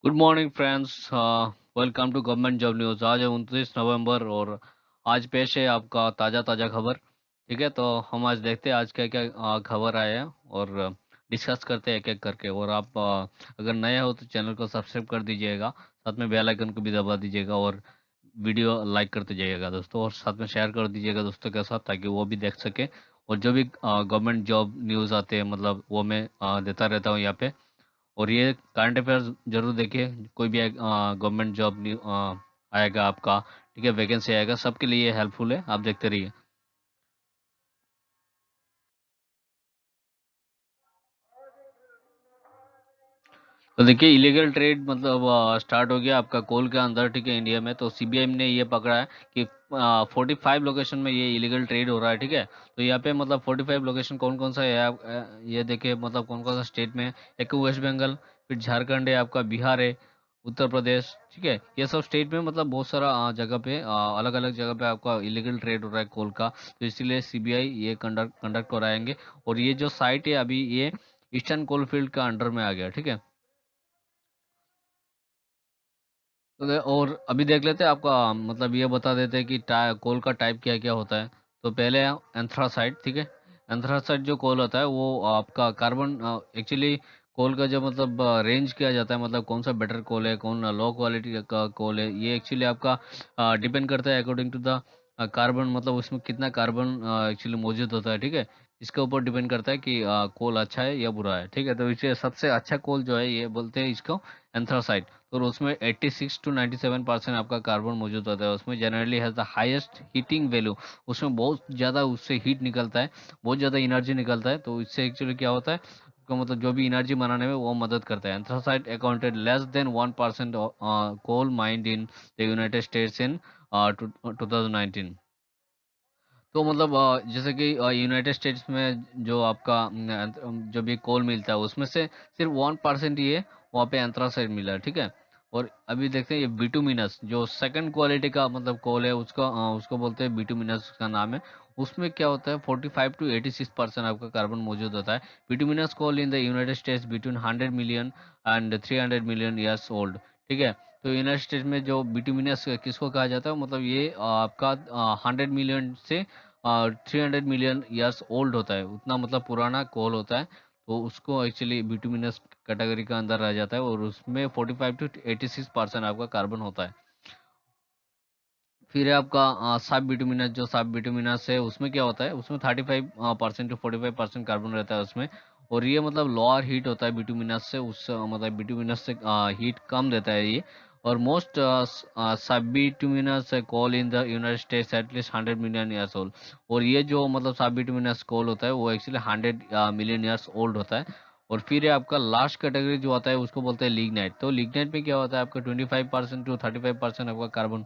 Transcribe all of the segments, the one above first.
Good morning friends. Welcome to government job news. आज है 29 नवंबर और आज पेश है आपका ताज़ा ताज़ा खबर। ठीक है, तो हम आज देखते हैं आज क्या क्या खबर आए हैं और डिस्कस करते हैं एक एक करके। और आप अगर नए हो तो चैनल को सब्सक्राइब कर दीजिएगा, साथ में बेल आइकन को भी दबा दीजिएगा और वीडियो लाइक करते जाइएगा दोस्तों, और साथ में शेयर कर दीजिएगा दोस्तों के साथ ताकि वो भी देख सके। और जो भी गवर्नमेंट जॉब न्यूज़ आते हैं मतलब वो मैं देता रहता हूँ यहाँ पे। और ये करंट अफेयर्स जरूर देखिए, कोई भी गवर्नमेंट जॉब आएगा आपका, ठीक है, वैकेंसी आएगा, सबके लिए हेल्पफुल है, आप देखते रहिए। तो देखिए, इलीगल ट्रेड मतलब स्टार्ट हो गया आपका कोल के अंदर, ठीक है, इंडिया में। तो सीबीआई ने ये पकड़ा है कि 45 लोकेशन में ये इलीगल ट्रेड हो रहा है, ठीक है। तो यहाँ पे मतलब 45 लोकेशन कौन कौन सा है आप ये देखिए, मतलब कौन कौन सा स्टेट में है। एक वेस्ट बंगाल, फिर झारखंड है, आपका बिहार है, उत्तर प्रदेश, ठीक है। ये सब स्टेट में मतलब बहुत सारा जगह पे अलग अलग जगह पे आपका इलीगल ट्रेड हो रहा है कोल का। तो इसीलिए सीबीआई ये कंडक्ट कराएंगे। और ये जो साइट है अभी ये ईस्टर्न कोलफील्ड का अंडर में आ गया, ठीक है। और अभी देख लेते हैं आपका, मतलब ये बता देते हैं कि कोल का टाइप क्या क्या होता है। तो पहले एंथ्रासाइट, ठीक है। एंथ्रासाइट जो कोल होता है वो आपका कार्बन, एक्चुअली कोल का जो मतलब रेंज किया जाता है, मतलब कौन सा बेटर कोल है, कौन लो क्वालिटी का कोल है, ये एक्चुअली आपका डिपेंड करता है अकॉर्डिंग टू द कार्बन, मतलब उसमें कितना कार्बन एक्चुअली मौजूद होता है, ठीक है। इसके ऊपर डिपेंड करता है कि कोल अच्छा है या बुरा है, ठीक है। तो इसे सबसे अच्छा कोल जो है ये बोलते हैं इसको एंथ्रासाइट। और उसमें 86 टू 97% आपका कार्बन मौजूद होता है। उसमें generally has the highest heating value. उसमें बहुत ज़्यादा उससे हीट निकलता है, बहुत ज़्यादा एनर्जी निकलता है। तो इससे एक्चुअली क्या होता है, तो मतलब जो भी एनर्जी बनाने में वो मदद करता है। Anthracite accounted less than 1% coal mined in the United States in 2019। तो मतलब जैसे कि यूनाइटेड स्टेट्स में जो आपका जो भी कोल मिलता है उसमें से सिर्फ 1% ही है वहाँ पे एंथ्रासाइट मिला है, ठीक है। और अभी देखते हैं ये बिटुमिनस जो सेकंड क्वालिटी का मतलब कोल है, उसका उसको बोलते हैं बिटुमिनस का नाम है। उसमें क्या होता है 45 टू 86% आपका कार्बन मौजूद होता है। Bituminous coal in the United States between 100 million and 300 million years old, ठीक है। तो यूनाइटेड स्टेट्स में जो बिटुमिनस किसको कहा जाता है, मतलब ये आपका 100 मिलियन से 300 मिलियन ईयर्स ओल्ड होता है, उतना मतलब पुराना कोल होता है। तो उसको एक्चुअली बिटुमिनस कैटेगरी का अंदर रह जाता है और उसमें 45 टू 86% आपका कार्बन होता है। फिर है आपका सब बिटुमिनस, जो सब बिटुमिनस है उसमें क्या होता है, उसमें 35% टू 45% कार्बन रहता है उसमें। और ये मतलब लोअर हीट होता है बिटुमिनस से, उस मतलब बिटुमिनस से हीट कम देता है ये। और most sub bituminous coal in the United States at least 100 million years old. और ये जो मतलब सब बिटुमिनस कोल होता है वो एक्चुअली 100 मिलियन ईयर्स ओल्ड होता है। और फिर ये आपका लास्ट कैटेगरी जो आता है उसको बोलते हैं लिग्नाइट। तो लिग्नाइट में क्या होता है, आपका 25% टू 35% आपका कार्बन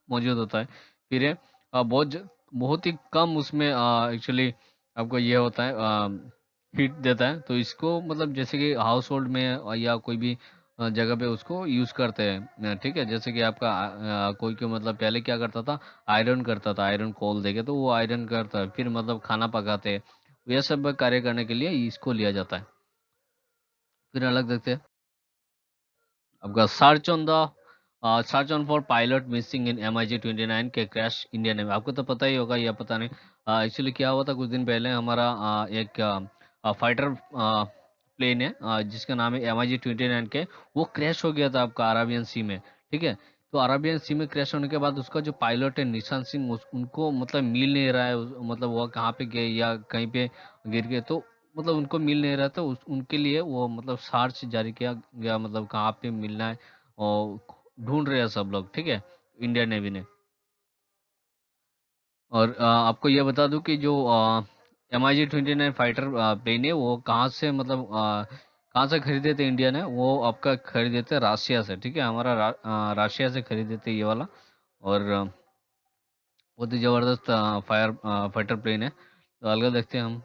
मौजूद होता है। फिर ये बहुत ही कम उसमें एक्चुअली आपको ये होता है, हीट देता है। तो इसको मतलब जैसे कि हाउस होल्ड में या कोई भी जगह पे उसको यूज़ करते हैं, ठीक है। जैसे कि आपका कोई को मतलब पहले क्या करता था, आयरन करता था, आयरन कोल देके तो वो आयरन करता है, फिर मतलब खाना पकाते हैं, ये सब कार्य करने के लिए इसको लिया जाता है। फिर अलग देखते हैं आपका search on for pilot missing in MiG-29 के क्रैश इंडिया नेवी। आपको तो पता ही होगा या पता नहीं, एक्चुअली क्या हुआ था कुछ दिन पहले, हमारा एक फाइटर प्लेन है जिसका नाम है MiG-29 के, वो क्रैश हो गया था आपका अराबियन सी में, ठीक है। तो अराबियन सी में क्रैश होने के बाद उसका जो पायलट है निशान सिंह, उनको मतलब मिल नहीं रहा है, मतलब वो कहाँ पे गए या कहीं पे गिर गए, तो मतलब उनको मिल नहीं रहा था। उनके लिए वो मतलब सर्च जारी किया गया, मतलब कहाँ पे मिलना है और ढूंढ रहे हैं सब लोग, ठीक है, इंडियन नेवी ने। और आपको ये बता दूं कि जो MiG-29 फाइटर प्लेन है वो कहाँ से मतलब कहाँ से खरीदे थे इंडिया ने, वो आपका खरीदे थे रशिया से, ठीक है। हमारा रशिया से खरीदे थे ये वाला। और बहुत ही जबरदस्त फाइटर प्लेन है। तो अलग देखते हैं हम।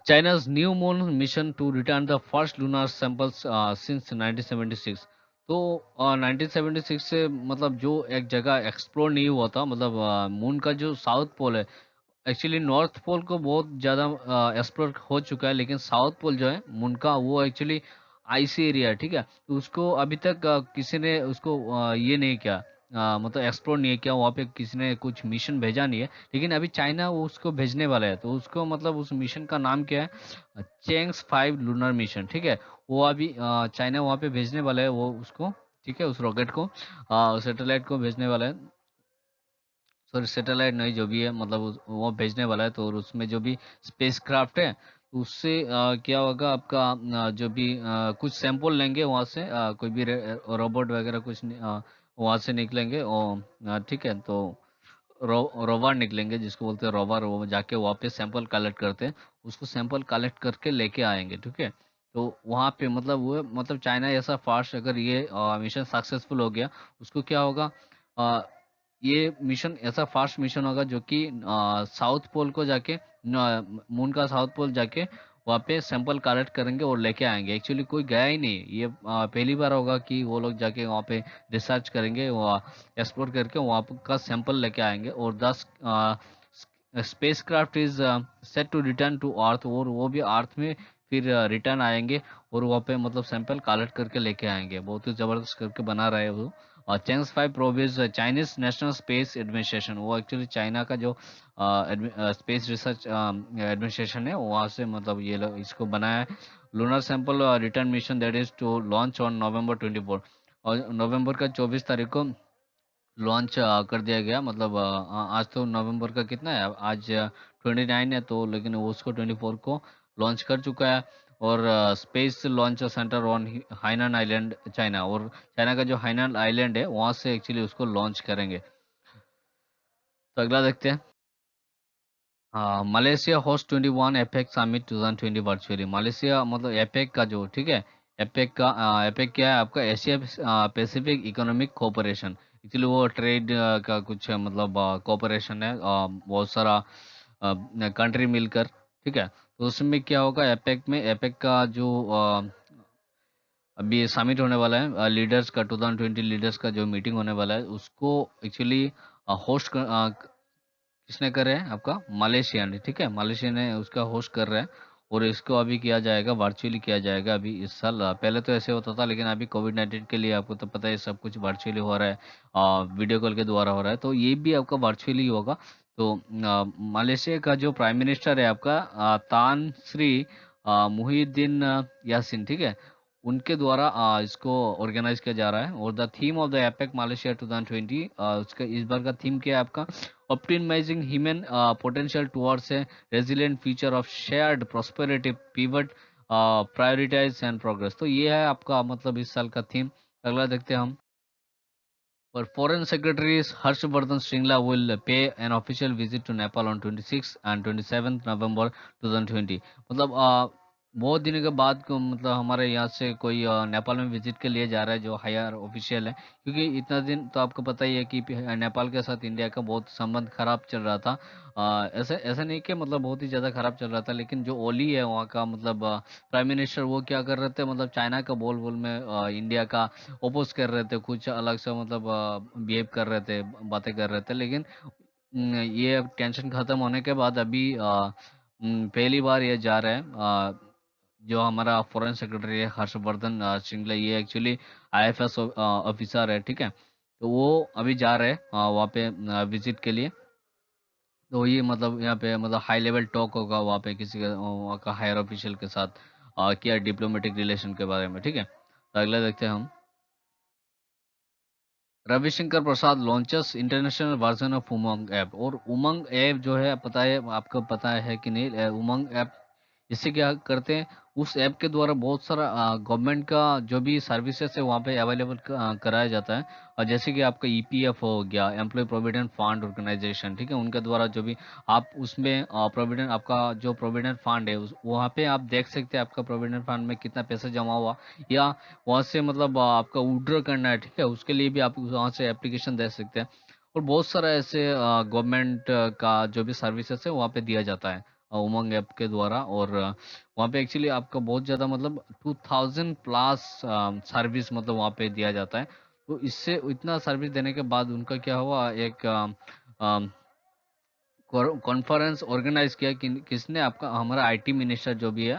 China's new moon mission to return the first lunar samples since 1976। तो 1976 से मतलब जो एक जगह एक्सप्लोर नहीं हुआ था, मतलब मून का जो साउथ पोल है, एक्चुअली नॉर्थ पोल को बहुत ज़्यादा एक्सप्लोर हो चुका है, लेकिन साउथ पोल जो है मून का वो एक्चुअली आईसी एरिया है, ठीक है। तो उसको अभी तक किसी ने उसको ये नहीं किया, मतलब एक्सप्लोर नहीं किया, वहाँ पे किसी ने कुछ मिशन भेजा नहीं है। लेकिन अभी चाइना वो उसको भेजने वाला है, तो उसको मतलब उस मिशन का नाम क्या है, चेंग्स 5 लूनर मिशन, ठीक है। वो अभी चाइना वहाँ पे भेजने वाला है वो उसको, ठीक है, उस रॉकेट को, सैटेलाइट को भेजने वाला है। सॉरी, सैटेलाइट नहीं, जो भी है मतलब वो भेजने वाला है। तो और उसमें जो भी स्पेस क्राफ्ट है, तो उससे क्या होगा आपका, जो भी कुछ सैंपल लेंगे वहाँ से, कोई भी रोबोट वगैरह कुछ वहाँ से निकलेंगे, और ठीक है। तो रोवर निकलेंगे, जिसको बोलते हैं रोवर, वो जाके वहाँ पे सैंपल कलेक्ट करते हैं, उसको सैंपल कलेक्ट करके लेके आएंगे, ठीक है। तो वहाँ पे मतलब वो मतलब चाइना ऐसा फास्ट, अगर ये मिशन सक्सेसफुल हो गया, उसको क्या होगा, ये मिशन ऐसा फास्ट मिशन होगा जो कि साउथ पोल को जाके, मून का साउथ पोल जाके वहाँ पे सैंपल कलेक्ट करेंगे और लेके आएंगे। एक्चुअली कोई गया ही नहीं, ये पहली बार होगा कि वो लोग जाके वहाँ पे रिसर्च करेंगे, वहाँ एक्सप्लोर करके वहाँ का सैंपल लेके आएंगे। और 10 spacecraft is set to return to earth, और वो भी अर्थ में फिर रिटर्न आएंगे, और वहाँ पे मतलब सैंपल कलेक्ट करके लेके आएंगे। बहुत ही जबरदस्त करके बना रहे हैं वो। और चेंग्स 5 probe Chinese national space administration, वो एक्चुअली चाइना का जो स्पेस रिसर्च एडमिनिस्ट्रेशन है, वहाँ से मतलब ये लोग इसको बनाया है। Lunar sample return mission that is to launch on November 24, और नवंबर का 24 तारीख को लॉन्च कर दिया गया। मतलब आज तो नवंबर का कितना है, आज 29 है, तो लेकिन वो उसको 24 को लॉन्च कर चुका है। और space launch centre on Hainan island China, और चाइना का जो हाइनन आइलैंड है वहाँ से एक्चुअली उसको लॉन्च करेंगे। तो अगला देखते हैं। Malaysia host 21 APEC summit 2020 virtually. Malaysia मतलब एपेक का जो, ठीक है, एपेक का एपेक क्या है आपका, Asia Pacific economic cooperation. Actually वो ट्रेड का कुछ मतलब कोऑपरेशन है, बहुत सारा कंट्री मिलकर, ठीक है। तो उसमें क्या होगा, एपेक में, एपेक का जो अभी समिट होने वाला है, लीडर्स का 2020 लीडर्स का जो मीटिंग होने वाला है, उसको एक्चुअली होस्ट किसने कर रहे हैं आपका, मलेशिया ने, ठीक है, मलेशिया ने उसका होस्ट कर रहा है। और इसको अभी किया जाएगा, वर्चुअली किया जाएगा अभी इस साल। पहले तो ऐसे होता था, लेकिन अभी कोविड 19 के लिए आपको तो पता है सब कुछ वर्चुअली हो रहा है, वीडियो कॉल के द्वारा हो रहा है, तो ये भी आपका वर्चुअली होगा। तो मलेशिया का जो प्राइम मिनिस्टर है आपका, तान श्री मुहिउद्दीन यासीन, ठीक है, उनके द्वारा इसको ऑर्गेनाइज किया जा रहा है। और the theme of the APEC Malaysia 2020, उसका इस बार का थीम क्या है आपका, optimizing human potential towards a resilient future of shared prosperity, pivot, prioritize and progress। तो ये है आपका मतलब इस साल का थीम। अगला देखते हैं हम। और foreign secretary Harshvardhan Shringla will pay an official visit to Nepal on 26 and 27 November 2020। मतलब बहुत दिनों के बाद को मतलब हमारे यहाँ से कोई नेपाल में विजिट के लिए जा रहा है, जो हायर ऑफिशियल है। क्योंकि इतना दिन तो आपको पता ही है कि नेपाल के साथ इंडिया का बहुत संबंध खराब चल रहा था। ऐसे ऐसा नहीं कि मतलब बहुत ही ज़्यादा खराब चल रहा था, लेकिन जो ओली है वहाँ का मतलब प्राइम मिनिस्टर, वो क्या कर रहे थे, मतलब चाइना का बोल बोल में इंडिया का ओपोज कर रहे थे, कुछ अलग से मतलब बिहेव कर रहे थे, बातें कर रहे थे। लेकिन ये अब टेंशन खत्म होने के बाद अभी पहली बार ये जा रहे हैं। जो हमारा फॉरेन सेक्रेटरी है हर्षवर्धन श्रृंगला, ये एक्चुअली आईएफएस ऑफिसर है, ठीक है। तो वो अभी जा रहे हैं वहाँ पे विजिट के लिए। तो ये मतलब यहाँ पे मतलब हाई लेवल टॉक होगा वहाँ पे किसी का, वहाँ का हायर ऑफिशियल के साथ, क्या डिप्लोमेटिक रिलेशन के बारे में, ठीक है। तो अगला देखते हैं हम। Ravishankar Prasad launches international version of Umang app. और उमंग ऐप जो है, पता है आपको, पता है कि नहीं, उमंग ऐप, इससे क्या करते हैं, उस ऐप के द्वारा बहुत सारा गवर्नमेंट का जो भी सर्विसेज है वहाँ पे अवेलेबल कराया जाता है। और जैसे कि आपका ईपीएफ हो गया, एम्प्लॉय प्रोविडेंट फंड ऑर्गेनाइजेशन, ठीक है, उनके द्वारा जो भी आप उसमें प्रोविडेंट, आपका जो प्रोविडेंट फंड है वहाँ पे आप देख सकते हैं आपका प्रोविडेंट फंड में कितना पैसा जमा हुआ, या वहाँ से मतलब आपका विड्रॉ करना है, ठीक है, उसके लिए भी आप वहाँ से एप्लीकेशन दे सकते हैं। और बहुत सारा ऐसे गवर्नमेंट का जो भी सर्विसेज है वहाँ पे दिया जाता है उमंग ऐप के द्वारा। और वहाँ पे एक्चुअली आपका बहुत ज़्यादा मतलब 2000+ सर्विस मतलब वहाँ पे दिया जाता है। तो इससे इतना सर्विस देने के बाद उनका क्या हुआ, एक कॉन्फ्रेंस ऑर्गेनाइज किया कि किसने, आपका हमारा आईटी मिनिस्टर जो भी है,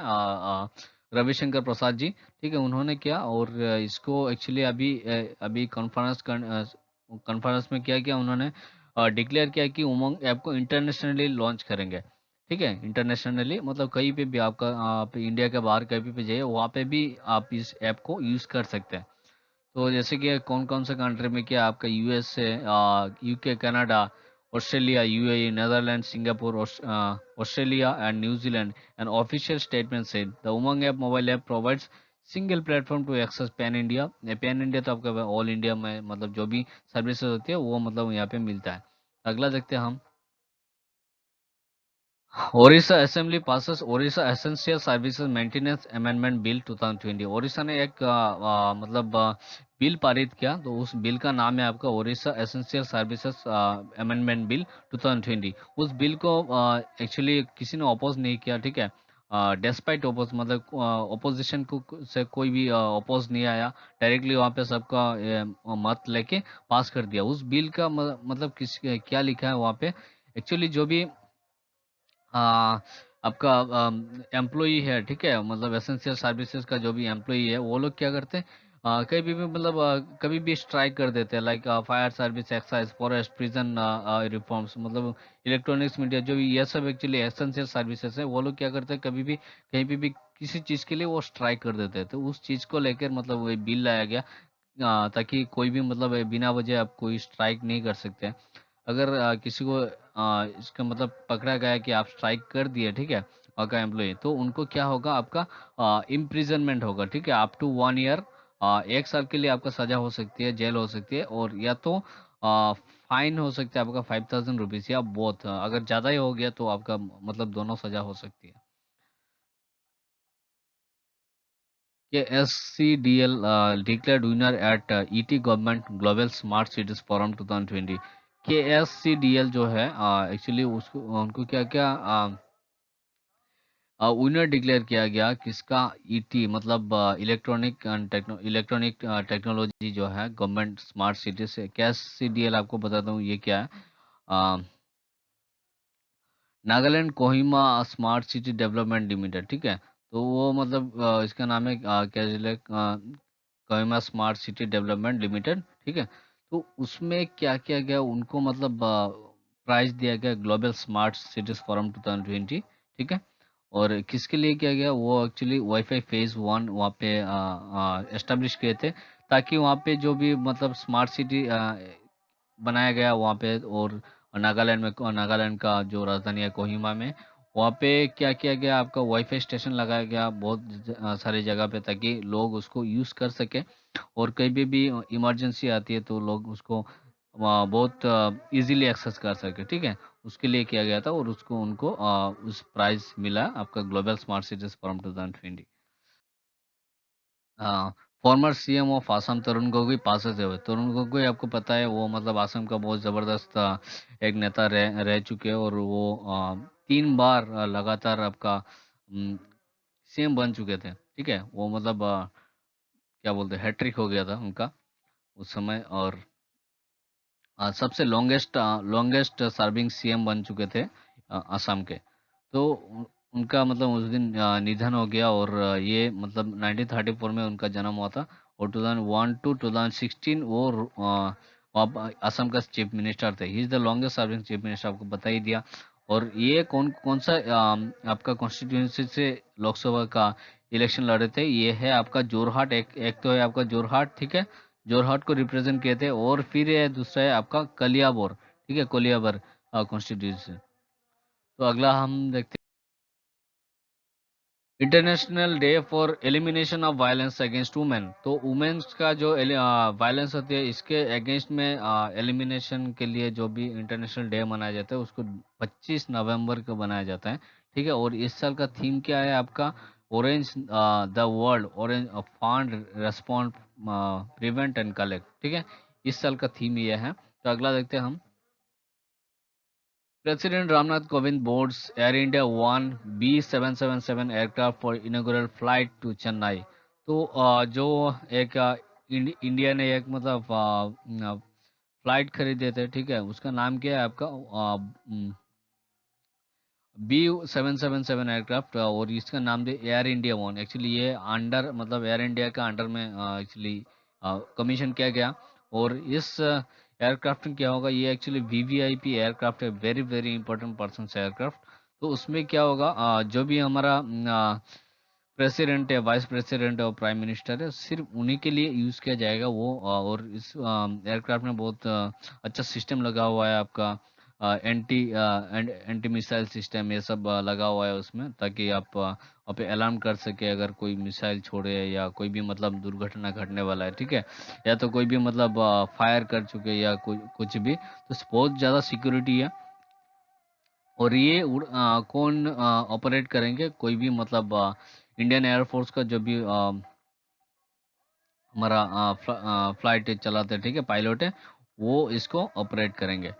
रविशंकर प्रसाद जी, ठीक है, उन्होंने किया। और इसको एक्चुअली अभी कॉन्फ्रेंस में क्या किया उन्होंने, डिक्लेयर किया कि उमंग ऐप को इंटरनेशनली लॉन्च करेंगे। ठीक है, इंटरनेशनली मतलब कहीं पे भी आप इंडिया के बाहर कहीं पे जाइए, वहाँ पे भी आप इस ऐप को यूज़ कर सकते हैं। तो जैसे कि कौन कौन से कंट्री में क्या आपका USA, UK, Canada, Australia, UAE, Netherland, Singapore, Australia and New Zealand. And official statement से the Umang app mobile app provides single platform to access pan India. Pan India तो आपका ऑल इंडिया में मतलब जो भी सर्विसेज होती है वो मतलब यहाँ पे मिलता है। अगला देखते हैं हम। Odisha assembly passes Odisha essential services maintenance amendment bill 2020। Odisha ने एक मतलब बिल पारित किया, तो उस बिल का नाम है आपका Odisha essential services amendment bill 2020। उस बिल को एक्चुअली किसी ने अपोज नहीं किया, ठीक है। डेस्पाइट ओपोज मतलब ओपोजिशन को से कोई भी अपोज नहीं आया, डायरेक्टली वहाँ पे सबका मत लेके पास कर दिया। उस बिल का मतलब किस क्या लिखा है वहाँ पे, एक्चुअली जो भी आ, आपका एम्प्लॉई है, ठीक है, मतलब एसेंशियल सर्विसेज का जो भी एम्प्लॉई है वो लोग क्या करते हैं, कहीं भी मतलब कभी भी स्ट्राइक कर देते हैं, like fire service, excise, forest, prison reforms, मतलब इलेक्ट्रॉनिक्स मीडिया, जो भी ये सब एक्चुअली एसेंशियल सर्विसेज है, वो लोग क्या करते हैं कभी भी कहीं पे भी किसी चीज़ के लिए वो स्ट्राइक कर देते हैं। तो उस चीज़ को लेकर मतलब वो बिल लाया गया, ताकि कोई भी मतलब बिना वजह आप कोई स्ट्राइक नहीं कर सकते। अगर किसी को इसका मतलब पकड़ा गया कि आप स्ट्राइक कर दिए, ठीक है, वहाँ का एम्प्लॉय, तो उनको क्या होगा, आपका इम्प्रिजनमेंट होगा, ठीक है, अप टू 1 ईयर, 1 साल के लिए आपका सजा हो सकती है, जेल हो सकती है, और या तो फाइन हो सकता है आपका 5,000 रुपीज, या बहुत अगर ज़्यादा ही हो गया तो आपका मतलब दोनों सजा हो सकती है। K S C D L declared winner at ET government global smart cities forum 2020। K S C D L जो है एक्चुअली उसको उनको क्या क्या विनर डिक्लेयर किया गया, किसका, ईटी मतलब इलेक्ट्रॉनिक टेक्नोलॉजी जो है गवर्नमेंट स्मार्ट सिटी से। के एस सी डी एल आपको बताता हूँ ये क्या है। Nagaland Kohima smart city development limited, ठीक है। तो वो मतलब इसका नाम है क्या जिले Kohima smart city development limited, ठीक है। तो उसमें क्या किया गया उनको, मतलब प्राइज दिया गया ग्लोबल स्मार्ट सिटीज फोरम 2020, ठीक है। और किसके लिए किया गया, वो एक्चुअली वाईफाई फेज 1 वहाँ पे एस्टेब्लिश किए थे, ताकि वहाँ पे जो भी मतलब स्मार्ट सिटी बनाया गया वहाँ पे। और नागालैंड में, नागालैंड का जो राजधानी है कोहिमा में, वहाँ पे क्या किया गया, आपका वाईफाई स्टेशन लगाया गया बहुत सारी जगह पे, ताकि लोग उसको यूज़ कर सके, और कहीं भी इमरजेंसी आती है तो लोग उसको बहुत इजीली एक्सेस कर सके, ठीक है। उसके लिए किया गया था, और उसको उनको उस प्राइज मिला आपका ग्लोबल स्मार्ट सिटीज फोरम 2020। हाँ, former CM of Assam Tarun Gogoi passes away. Tarun Gogoi आपको पता है वो मतलब आसाम का बहुत जबरदस्त एक नेता रह चुके हैं, और वो 3 बार लगातार आपका सीएम बन चुके थे, ठीक है। वो मतलब क्या बोलते हैं, हैट्रिक हो गया था उनका उस समय। और सबसे लॉन्गेस्ट सर्विंग सीएम बन चुके थे असम के। तो उनका मतलब उस दिन निधन हो गया, और ये मतलब 1934 में उनका जन्म हुआ था, और 2001 टू 2016 वो वहाँ असम का चीफ मिनिस्टर थे। He is the longest serving chief minister, आपको बता ही दिया। और ये कौन कौन सा आपका कॉन्स्टिट्यूंसी से लोकसभा का इलेक्शन लड़े थे, ये है आपका जोरहाट। एक तो है आपका जोरहाट, ठीक है, जोरहाट को रिप्रेजेंट किए थे। और फिर ये दूसरा है आपका कलियाबोर, ठीक है, कोलियाबर कॉन्स्टिट्यूंसी। तो अगला हम देखते हैं, international day for elimination of violence against women. तो वुमेन्स का जो वायलेंस होती है, इसके अगेंस्ट में एलिमिनेशन के लिए जो भी इंटरनेशनल डे मनाया जाता है, उसको 25 नवंबर को बनाया जाता है, ठीक है। और इस साल का थीम क्या है आपका, orange the world, orange fund, respond, prevent and collect, ठीक है। इस साल का थीम ये है। तो अगला देखते हैं हम। President Ramnath Kovind boards Air India One B777 aircraft for inaugural flight to Chennai। तो जो एक इंडिया ने एक मतलब फ्लाइट खरीदे थे, ठीक है, उसका नाम क्या है आपका, B777 एयरक्राफ्ट, और इसका नाम दे एयर इंडिया वन। एक्चुअली ये अंडर मतलब एयर इंडिया का अंडर में एक्चुअली कमीशन किया गया। और इस एयरक्राफ्ट में क्या होगा, ये एक्चुअली वीवीआईपी एयरक्राफ्ट है, very very important person aircraft. तो उसमें क्या होगा, जो भी हमारा प्रेसिडेंट है, वाइस प्रेसिडेंट है और प्राइम मिनिस्टर है, सिर्फ उन्हीं के लिए यूज़ किया जाएगा वो। और इस एयरक्राफ्ट में बहुत अच्छा सिस्टम लगा हुआ है आपका, एंटी मिसाइल सिस्टम, ये सब लगा हुआ है उसमें, ताकि आप पे अलार्म कर सके अगर कोई मिसाइल छोड़े या कोई भी मतलब दुर्घटना घटने वाला है, ठीक है, या तो कोई भी मतलब फायर कर चुके या कुछ भी, तो बहुत ज़्यादा सिक्योरिटी है। और ये कौन ऑपरेट करेंगे, कोई भी मतलब इंडियन एयरफोर्स का जो भी हमारा फ्लाइट चलाते हैं, ठीक है, पायलट है, वो इसको ऑपरेट करेंगे।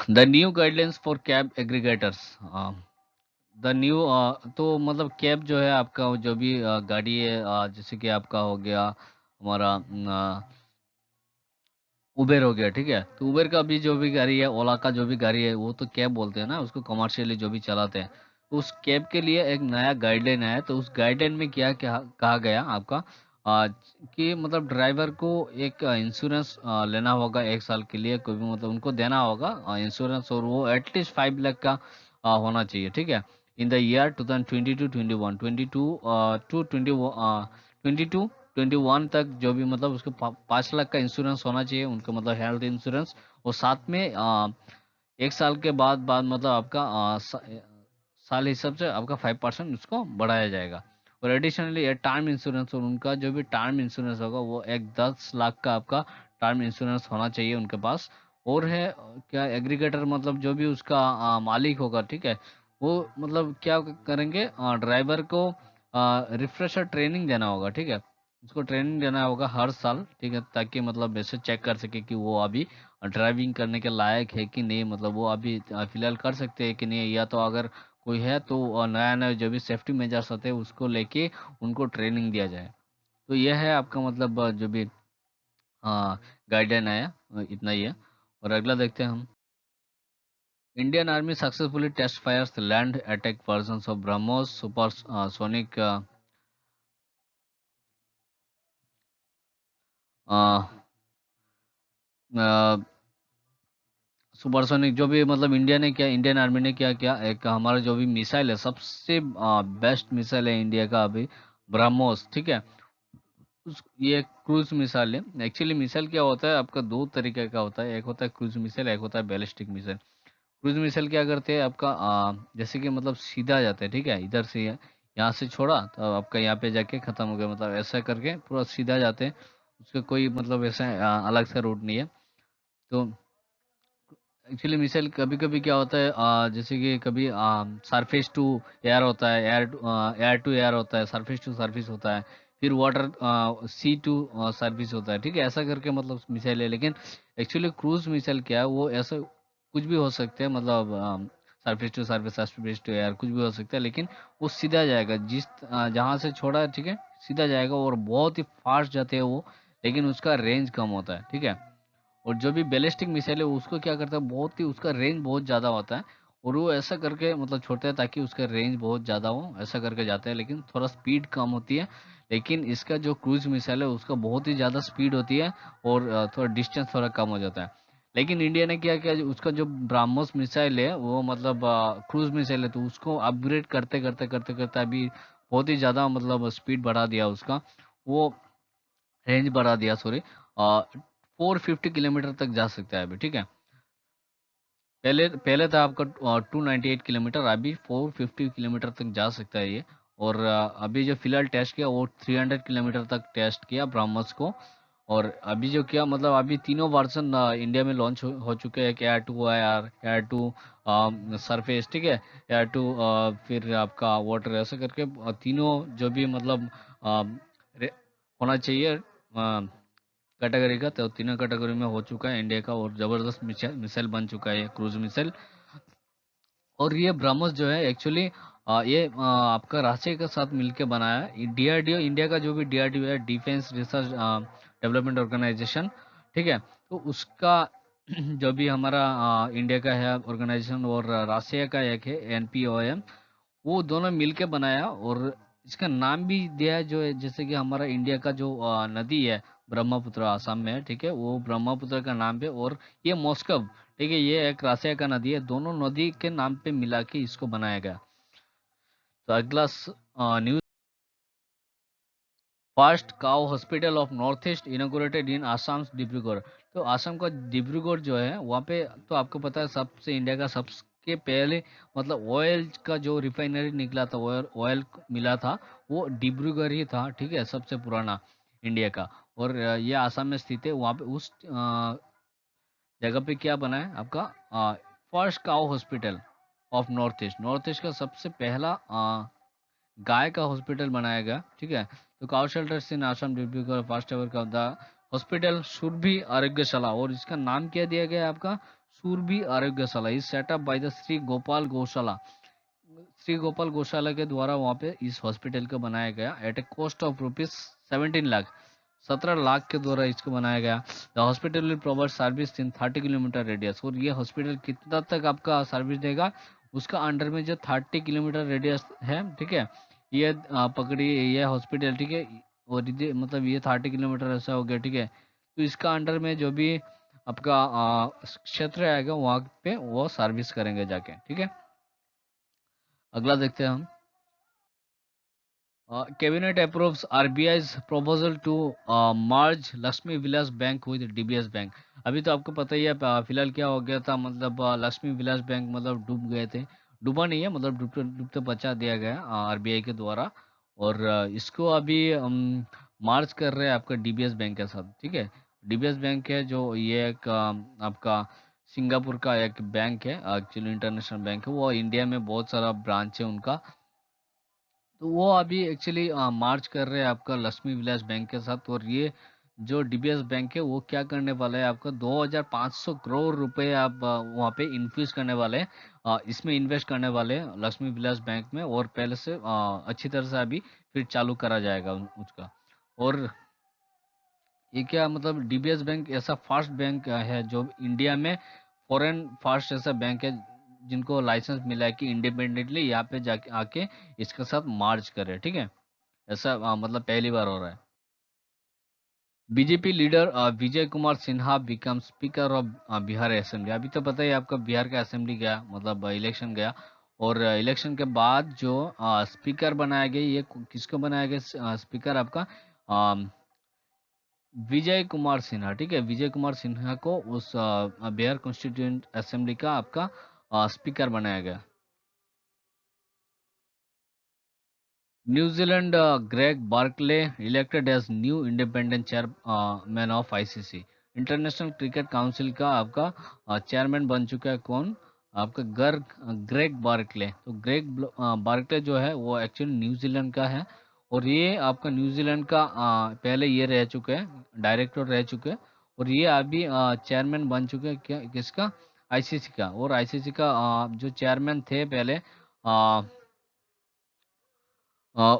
The new guidelines for cab aggregators. The new तो मतलब कैब जो है आपका, वो जो भी गाड़ी है, जैसे कि आपका हो गया हमारा उबेर हो गया, ठीक है, तो उबेर का भी जो भी गाड़ी है, ओला का जो भी गाड़ी है, वो तो कैब बोलते हैं ना उसको, कमर्शियली जो भी चलाते हैं। उस कैब के लिए एक नया गाइडलाइन आया, तो उस गाइडलाइन में क्या क्या कहा गया आपका, आ, कि मतलब ड्राइवर को एक इंश्योरेंस लेना होगा 1 साल के लिए, कोई भी मतलब उनको देना होगा इंश्योरेंस, और वो एटलीस्ट 5 लाख का होना चाहिए, ठीक है। इन द ईयर 2022 22 टू 21 तक जो भी मतलब उसको 5 लाख का इंश्योरेंस होना चाहिए उनका, मतलब हेल्थ इंश्योरेंस। और साथ में 1 साल के बाद मतलब आपका साल हिसाब से आपका 5% उसको बढ़ाया जाएगा। और एडिशनली ये टर्म इंश्योरेंस, और उनका जो भी टर्म इंश्योरेंस होगा वो एक 10 लाख का आपका टर्म इंश्योरेंस होना चाहिए उनके पास। और है क्या, एग्रीगेटर मतलब जो भी उसका मालिक होगा, ठीक है, वो मतलब क्या करेंगे, ड्राइवर को रिफ्रेशर ट्रेनिंग देना होगा, ठीक है, उसको ट्रेनिंग देना होगा हर साल, ठीक है, ताकि मतलब ऐसे चेक कर सके कि वो अभी ड्राइविंग करने के लायक है कि नहीं, मतलब वो अभी फिलहाल कर सकते हैं कि नहीं, या तो अगर कोई है तो नया नया जो भी सेफ्टी मेजर्स होते हैं उसको लेके उनको ट्रेनिंग दिया जाए। तो यह है आपका मतलब जो भी गाइडलाइन आया, इतना ही है। और अगला देखते हैं हम। Indian army successfully test fires land attack versions of BrahMos super sonic supersonic, जो भी मतलब इंडिया ने क्या, इंडियन आर्मी ने क्या किया, एक हमारा जो भी मिसाइल है, सबसे बेस्ट मिसाइल है इंडिया का अभी, ब्रह्मोस, ठीक है। ये क्रूज मिसाइल है। एक्चुअली मिसाइल क्या होता है आपका, दो तरीके का होता है, एक होता है क्रूज मिसाइल, एक होता है बैलिस्टिक मिसाइल। क्रूज मिसाइल क्या करते हैं आपका, जैसे कि मतलब सीधा जाते हैं, ठीक है, इधर से यहाँ से छोड़ा तो आपका यहाँ पे जाके खत्म हो गया, मतलब ऐसा करके पूरा सीधा जाते हैं, उसका कोई मतलब ऐसा अलग सा रूट नहीं है। तो एक्चुअली मिसाइल कभी कभी क्या होता है, जैसे कि कभी सरफेस टू एयर होता है, एयर टू एयर होता है, सरफेस टू सरफेस होता है, फिर वाटर सी टू सर्विस होता है, ठीक है, ऐसा करके मतलब मिसाइल है। लेकिन एक्चुअली क्रूज मिसाइल क्या है, वो ऐसा कुछ भी हो सकते हैं, मतलब surface to surface, surface to air, कुछ भी हो सकता है, लेकिन वो सीधा जाएगा जिस जहाँ से छोड़ा है, ठीक है, सीधा जाएगा, और बहुत ही फास्ट जाते हैं वो, लेकिन उसका रेंज कम होता है, ठीक है। और जो भी बैलिस्टिक मिसाइल है उसको क्या करता है, बहुत ही उसका रेंज बहुत ज़्यादा होता है, और वो ऐसा करके मतलब छोड़ता है ताकि उसका रेंज बहुत ज़्यादा हो, ऐसा करके जाता है, लेकिन थोड़ा स्पीड कम होती है। लेकिन इसका जो क्रूज मिसाइल है उसका बहुत ही ज़्यादा स्पीड होती है, और थोड़ा डिस्टेंस थोड़ा कम हो जाता है। लेकिन इंडिया ने क्या किया, उसका जो ब्राह्मोस मिसाइल है वो मतलब क्रूज मिसाइल है, तो उसको अपग्रेड करते करते करते करते अभी बहुत ही ज़्यादा मतलब स्पीड बढ़ा दिया उसका, वो रेंज बढ़ा दिया, सॉरी, 450 किलोमीटर तक जा सकता है अभी, ठीक है। पहले पहले था आपका 298 किलोमीटर, अभी 450 किलोमीटर तक जा सकता है ये। और अभी जो फिलहाल टेस्ट किया वो 300 किलोमीटर तक टेस्ट किया ब्रह्मोस को। और अभी जो किया मतलब अभी तीनों वर्जन इंडिया में लॉन्च हो चुके हैं, air to air, air to surface, ठीक है, एयर टू फिर आपका वाटर, ऐसे करके तीनों जो भी मतलब होना चाहिए कैटेगरी का, तो तीनों कैटेगरी में हो चुका है इंडिया का, और जबरदस्त मिसाइल मिसाइल बन चुका है ये क्रूज मिसाइल। और ये ब्रह्मोस जो है एक्चुअली ये आपका राशि के साथ मिलके बनाया है डीआरडीओ, इंडिया का जो भी डीआरडीओ है, डिफेंस रिसर्च डेवलपमेंट ऑर्गेनाइजेशन, ठीक है, तो उसका जो भी हमारा इंडिया का है ऑर्गेनाइजेशन और रसिया का एक है एनपीओएम, वो दोनों मिलके बनाया और इसका नाम भी दिया है जो है, जैसे कि हमारा इंडिया का जो नदी है ब्रह्मपुत्र आसाम में है, ठीक है, वो ब्रह्मपुत्र का नाम पे, और ये मोस्कव, ठीक है, ये एक रसिया का नदी है, दोनों नदी के नाम पे मिला के इसको बनाया गया। तो अगला news, first cow hospital of north east inaugurated in Assam Dibrugarh. तो आसाम का डिब्रूगढ़ जो है वहाँ पे, तो आपको पता है सबसे इंडिया का सबसे पहले मतलब ऑयल का जो रिफाइनरी निकला था, ऑयल ऑयल मिला था, वो डिब्रूगढ़ ही था, ठीक है, सबसे पुराना इंडिया का। और ये आसाम में स्थित है। वहाँ पे उस जगह पे क्या बना है आपका first cow hospital of north east का सबसे पहला गाय का हॉस्पिटल बनाया गया, ठीक है। तो cow shelters in Assam Dibrugarh first ever का द हॉस्पिटल सुरभि आरोग्यशाला, और इसका नाम क्या दिया गया है आपका, Surabhi Arogyashala, is set up by the Shri Gopal Gaushala. Shri Gopal गौशाला के द्वारा वहाँ पे इस हॉस्पिटल को बनाया गया at a cost of rupees 17 lakh, 17 lakh के द्वारा इसको बनाया गया। The hospital will provide service in 30 kilometre radius, और ये हॉस्पिटल कितना तक आपका सर्विस देगा, उसका अंडर में जो 30 किलोमीटर रेडियस है, ठीक है, ये पकड़िए ये हॉस्पिटल, ठीक है, और मतलब ये 30 किलोमीटर ऐसा हो गया, ठीक है। तो इसका अंडर में जो भी आपका क्षेत्र आएगा वहाँ पे वो सर्विस करेंगे जाके, ठीक है। अगला देखते हैं हम। Cabinet approves RBI's proposal to merge Lakshmi Vilas bank with DBS bank. अभी तो आपको पता ही है फिलहाल क्या हो गया था, मतलब लक्ष्मी विलास बैंक मतलब डूब गए थे, डूबा नहीं है, मतलब डूबते डूबते बचा दिया गया आरबीआई के द्वारा। और इसको अभी मार्च कर रहे हैं आपका डीबीएस बैंक के साथ, ठीक है। डीबीएस बैंक है जो ये एक आपका सिंगापुर का एक बैंक है, एक्चुअली इंटरनेशनल बैंक है, वो इंडिया में बहुत सारा ब्रांच है उनका। तो वो अभी एक्चुअली मार्च कर रहे हैं आपका लक्ष्मी विलास बैंक के साथ। और ये जो डीबीएस बैंक है वो क्या करने वाला है, आपका 2500 करोड़ रुपए आप वहाँ पे इन्फ्यूज करने वाले हैं, इसमें इन्वेस्ट करने वाले हैं लक्ष्मी विलास बैंक में, और पहले से अच्छी तरह से अभी फिर चालू करा जाएगा उसका। और ये क्या मतलब डीबीएस बैंक ऐसा फास्ट बैंक है जो इंडिया में फॉरेन फास्ट ऐसा बैंक है जिनको लाइसेंस मिला है कि इंडिपेंडेंटली यहाँ पे जाके आके इसके साथ मार्च करे, ठीक है। ऐसा मतलब पहली बार हो रहा है। BJP leader Vijay Kumar Sinha become speaker of Bihar assembly. अभी तो पता ही है आपका बिहार का असेंबली गया, मतलब इलेक्शन गया, और इलेक्शन के बाद जो स्पीकर बनाया गया, ये किसको बनाया गया स्पीकर आपका, विजय कुमार सिन्हा, ठीक है, विजय कुमार सिन्हा को उस बिहार कॉन्स्टिट्यूंट असेंबली का आपका स्पीकर बनाया गया। New Zealand Greg Barclay elected as new independent chairman of ICC. International cricket council का आपका चेयरमैन बन चुका है कौन, आपका ग्रेग बार्कले। तो बार्कले जो है वो एक्चुअली न्यूजीलैंड का है, और ये आपका न्यूजीलैंड का पहले ये रह चुके हैं, डायरेक्टर रह चुके हैं, और ये अभी चेयरमैन बन चुके हैं क्या किसका, आईसीसी का। और आईसीसी का जो चेयरमैन थे पहले आ,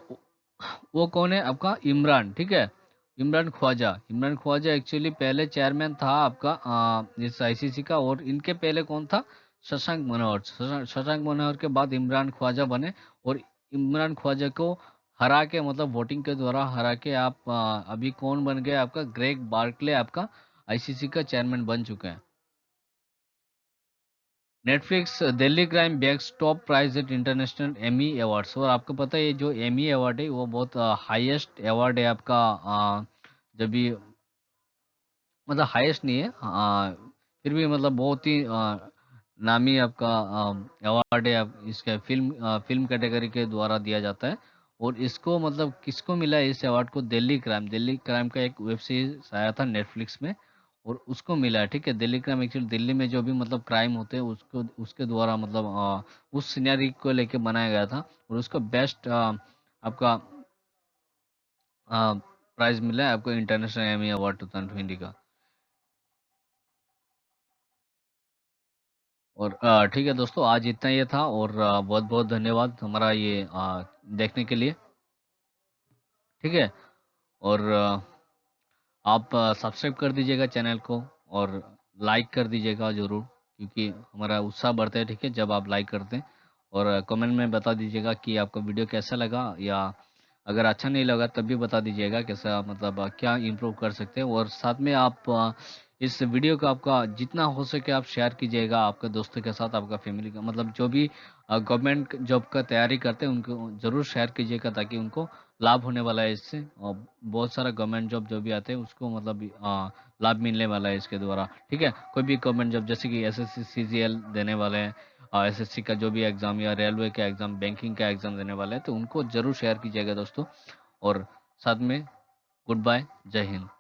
वो कौन है आपका, इमरान, ठीक है, इमरान ख्वाजा एक्चुअली पहले चेयरमैन था आपका इस आईसीसी का। और इनके पहले कौन था, शशांक मनोहर के बाद इमरान ख्वाजा बने। और इमरान ख्वाजा को हरा के, मतलब वोटिंग के द्वारा हरा के आप अभी कौन बन गए, आपका ग्रेग बार्कले आपका आईसीसी का चेयरमैन बन चुके हैं। Netflix Delhi crime bags top prize at international Emmy awards. और आपको पता है ये जो एमी अवार्ड है वो बहुत हाईएस्ट अवार्ड है आपका, जब भी मतलब हाईएस्ट नहीं है, फिर भी मतलब बहुत ही नामी आपका अवार्ड है। आप इसका फिल्म कैटेगरी के द्वारा दिया जाता है। और इसको मतलब किसको मिला है इस अवार्ड को, दिल्ली क्राइम का एक वेब सीरीज आया था नेटफ्लिक्स में, और उसको मिला है, ठीक है। दिल्ली क्राइम एक्चुअली दिल्ली में जो भी मतलब क्राइम होते हैं उसको उसके द्वारा मतलब उस सिनेरियो को लेके बनाया गया था, और उसको बेस्ट आपका प्राइज मिला है आपको इंटरनेशनल एमी अवार्ड 2020 का। और ठीक है दोस्तों, आज इतना ही था, और बहुत बहुत धन्यवाद हमारा ये देखने के लिए, ठीक है। और आप सब्सक्राइब कर दीजिएगा चैनल को, और लाइक कर दीजिएगा ज़रूर, क्योंकि हमारा उत्साह बढ़ता है, ठीक है, जब आप लाइक करते हैं। और कमेंट में बता दीजिएगा कि आपको वीडियो कैसा लगा, या अगर अच्छा नहीं लगा तब भी बता दीजिएगा कैसा, मतलब क्या इम्प्रूव कर सकते हैं। और साथ में आप इस वीडियो को आपका जितना हो सके आप शेयर कीजिएगा आपके दोस्तों के साथ, आपका फैमिली का, मतलब जो भी गवर्नमेंट जॉब का तैयारी करते हैं उनको ज़रूर शेयर कीजिएगा, ताकि उनको लाभ होने वाला है इससे। और बहुत सारा गवर्नमेंट जॉब जो भी आते हैं उसको मतलब लाभ मिलने वाला है इसके द्वारा, ठीक है। कोई भी गवर्नमेंट जॉब जैसे कि एसएससी सीजीएल देने वाले हैं, एसएससी का जो भी एग्ज़ाम, या रेलवे का एग्ज़ाम, बैंकिंग का एग्ज़ाम देने वाले हैं, तो उनको ज़रूर शेयर कीजिएगा दोस्तों। और साथ में गुड बाय, जय हिंद।